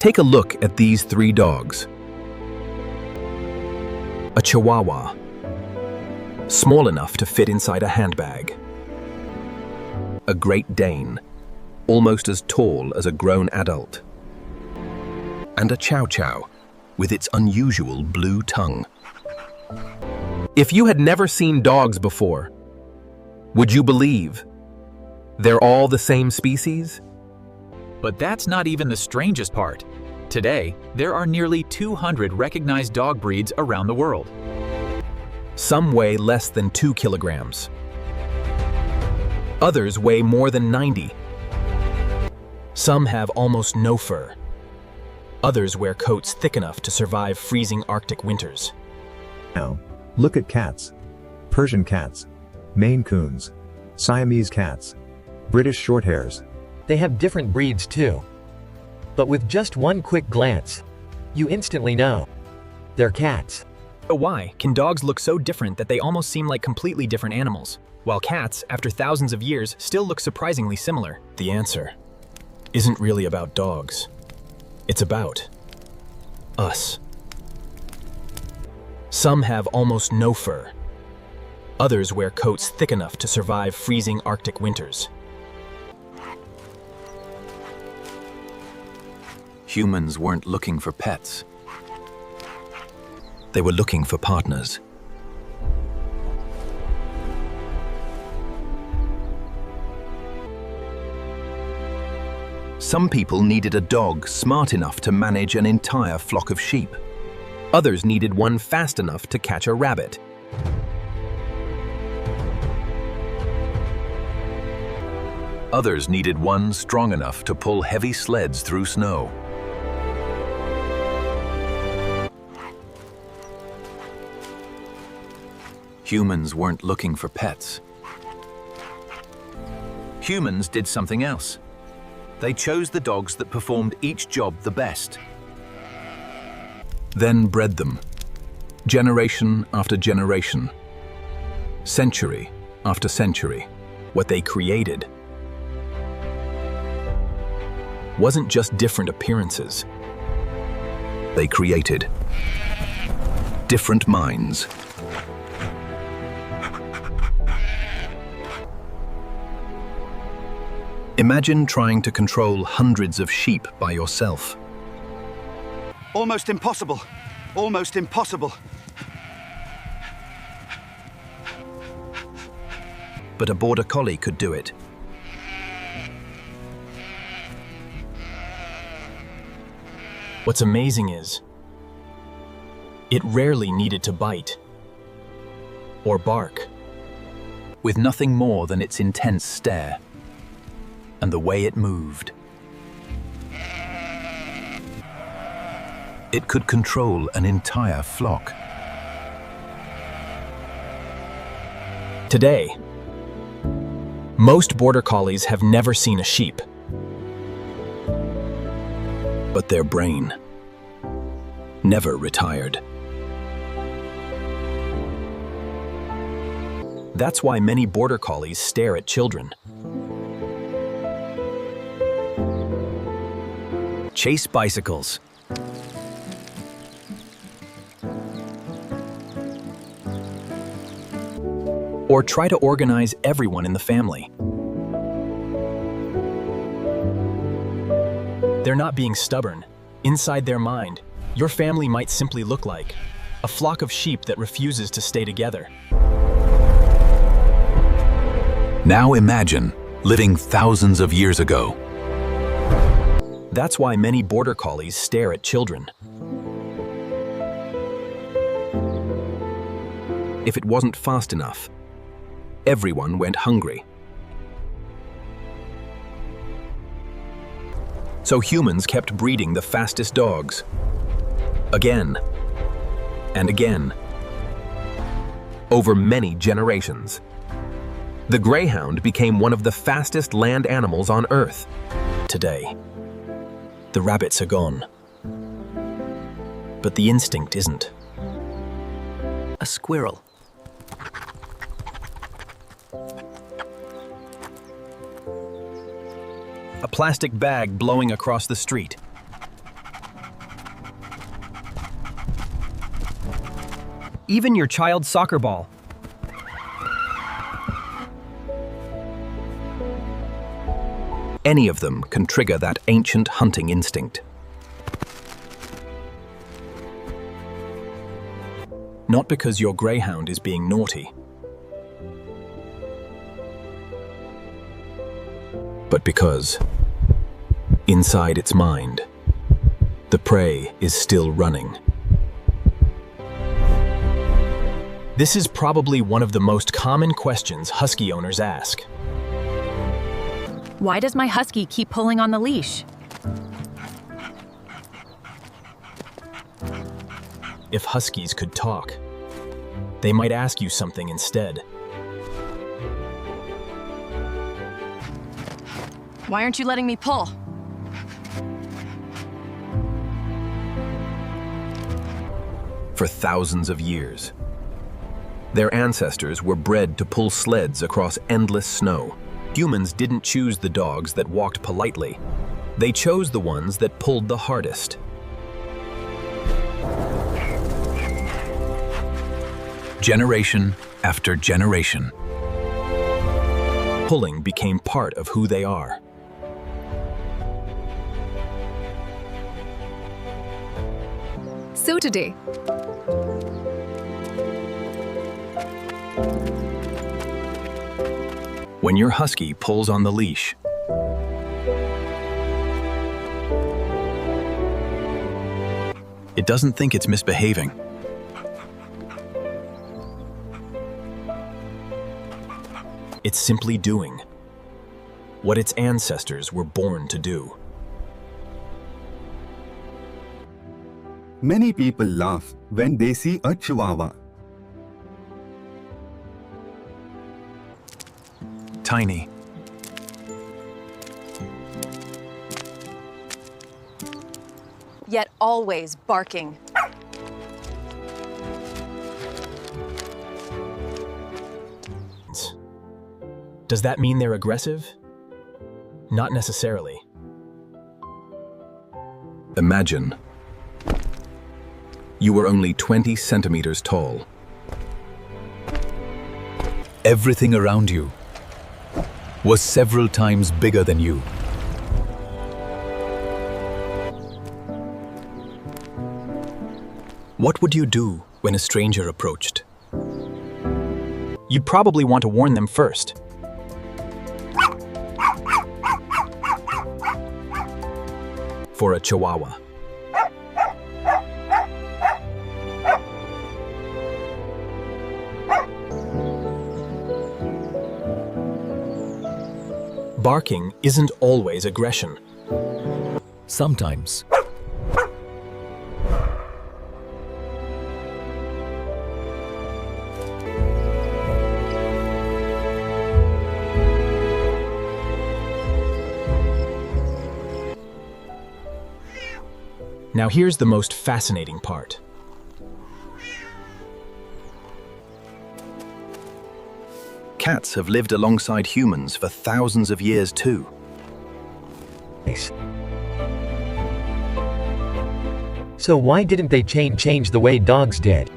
Take a look at these three dogs. A Chihuahua, small enough to fit inside a handbag. A Great Dane, almost as tall as a grown adult. And a Chow Chow, with its unusual blue tongue. If you had never seen dogs before, would you believe they're all the same species? But that's not even the strangest part. Today, there are nearly 200 recognized dog breeds around the world. Some weigh less than 2 kilograms. Others weigh more than 90. Some have almost no fur. Others wear coats thick enough to survive freezing Arctic winters. Now, look at cats. Persian cats, Maine Coons, Siamese cats, British Shorthairs. They have different breeds too. But with just one quick glance, you instantly know they're cats. So why can dogs look so different that they almost seem like completely different animals, while cats, after thousands of years, still look surprisingly similar? The answer isn't really about dogs. It's about us. Some have almost no fur. Others wear coats thick enough to survive freezing Arctic winters. Humans weren't looking for pets. They were looking for partners. Some people needed a dog smart enough to manage an entire flock of sheep. Others needed one fast enough to catch a rabbit. Others needed one strong enough to pull heavy sleds through snow. Humans weren't looking for pets. Humans did something else. They chose the dogs that performed each job the best. Then bred them, generation after generation, century after century. What they created wasn't just different appearances. They created different minds. Imagine trying to control hundreds of sheep by yourself. Almost impossible. Almost impossible. But a border collie could do it. What's amazing is, it rarely needed to bite or bark, with nothing more than its intense stare and the way it moved. It could control an entire flock. Today, most border collies have never seen a sheep. But their brain never retired. That's why many border collies stare at children, chase bicycles, or try to organize everyone in the family. They're not being stubborn. Inside their mind, your family might simply look like a flock of sheep that refuses to stay together. Now imagine living thousands of years ago. That's why many border collies stare at children. If it wasn't fast enough, everyone went hungry. So humans kept breeding the fastest dogs, again and again, over many generations. The greyhound became one of the fastest land animals on Earth. Today, the rabbits are gone, but the instinct isn't. A squirrel. A plastic bag blowing across the street. even your child's soccer ball. Any of them can trigger that ancient hunting instinct. Not because your greyhound is being naughty, but because, inside its mind, the prey is still running. This is probably one of the most common questions husky owners ask. Why does my husky keep pulling on the leash? If huskies could talk, they might ask you something instead. Why aren't you letting me pull? For thousands of years, their ancestors were bred to pull sleds across endless snow. Humans didn't choose the dogs that walked politely. They chose the ones that pulled the hardest. Generation after generation, pulling became part of who they are. So today, When your husky pulls on the leash, it doesn't think it's misbehaving. It's simply doing what its ancestors were born to do. Many people laugh when they see a Chihuahua. Tiny, Yet always barking. Does that mean they're aggressive? Not necessarily. imagine you were only 20 centimeters tall. Everything around you was several times bigger than you. What would you do when a stranger approached? You'd probably want to warn them first. For a Chihuahua, barking isn't always aggression. sometimes Now here's the most fascinating part. cats have lived alongside humans for thousands of years too. So why didn't they change the way dogs did?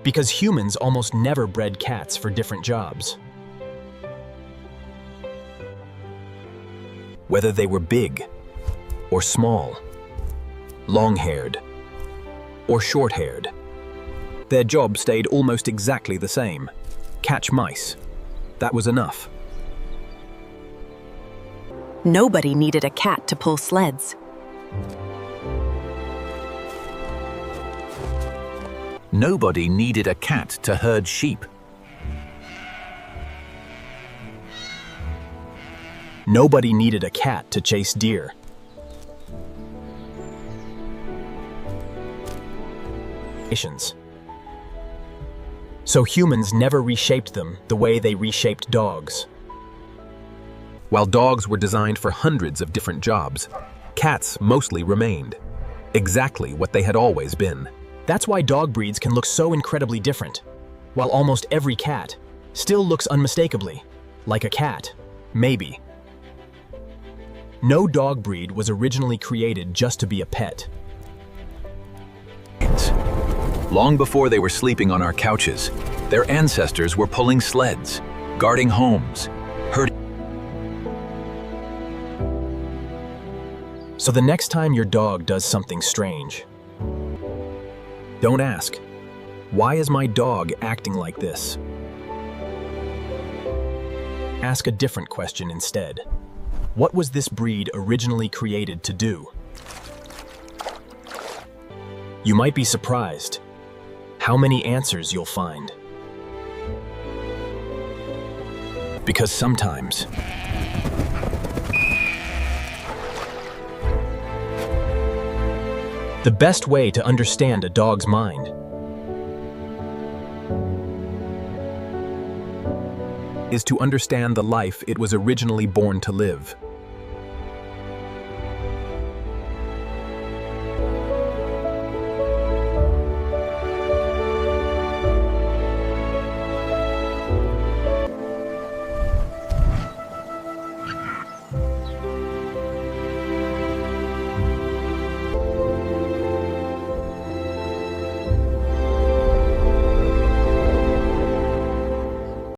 Because humans almost never bred cats for different jobs. Whether they were big or small, long-haired or short-haired, their job stayed almost exactly the same. Catch mice. That was enough. Nobody needed a cat to pull sleds. Nobody needed a cat to herd sheep. Nobody needed a cat to chase deer. So humans never reshaped them the way they reshaped dogs. While dogs were designed for hundreds of different jobs, cats mostly remained exactly what they had always been. That's why dog breeds can look so incredibly different, while almost every cat still looks unmistakably like a cat, maybe. No dog breed was originally created just to be a pet. Long before they were sleeping on our couches, their ancestors were pulling sleds, guarding homes, herding. So the next time your dog does something strange, don't ask, "Why is my dog acting like this?" Ask a different question instead. What was this breed originally created to do? You might be surprised how many answers you'll find. Because sometimes the best way to understand a dog's mind is to understand the life it was originally born to live.